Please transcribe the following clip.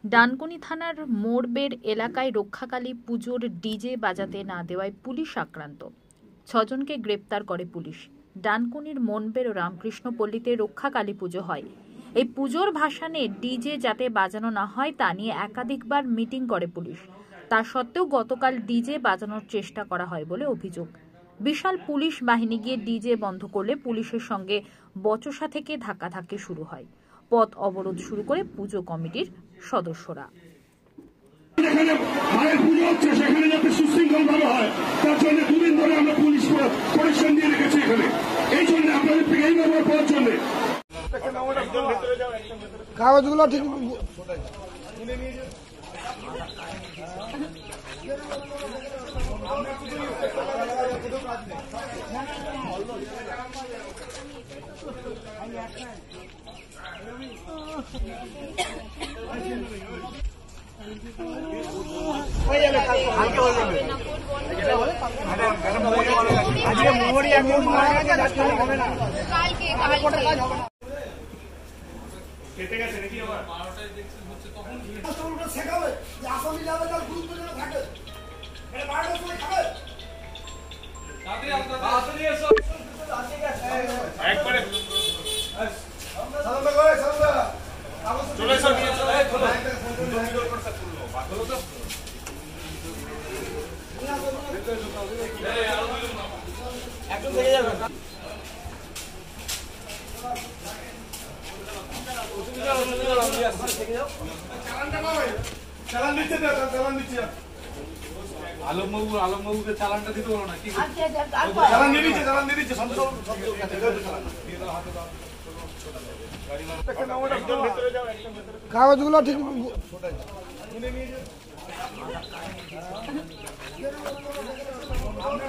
ডানকুনি থানার মোড়বেড় এলাকায় রক্ষাকালী পুজোর ডিজে বাজাতে না দেওয়ায় পুলিশ আক্রান্ত। 6 জনকে গ্রেপ্তার করে পুলিশ। ডানকুনির মনবেড় ও রামকৃষ্ণপল্লীতে রক্ষাকালী পুজো হয়। এই পুজোর ভাসানে ডিজে যাতে বাজানো না হয় তা নিয়ে একাধিকবার মিটিং করে পুলিশ। তা সত্ত্বেও গতকাল ডিজে বাজানোর চেষ্টা করা হয় বলে অভিযোগ। বিশাল পুলিশ বাহিনী গিয়ে ডিজে বন্ধ করলে পুলিশের সঙ্গে বচসা থেকে ধাক্কাধাক্কি শুরু হয়। পথ অবরোধ শুরু করে পুজো কমিটির সদস্যরা। কাগজগুলো ঠিক কেটে গেছে নাকি আবার 12টায় দেখছেন হচ্ছে তখন শেখাবে যে আসামি যাবে তার গ্রুপ যেন থাকে এটা 12টার সময় খাবে তাড়াতাড়ি তাড়াতাড়ি এসো একবারে সামনে করে সামনে চলে এসো নিয়ে চলে সুন্দর করে সব করলো বাদলো তো এই আর একদম দেখে যাবে আলমবাবুকে চালানটা দিতে বলো না কি চালান দিয়ে দিচ্ছে কাগজগুলো ঠিক কালকে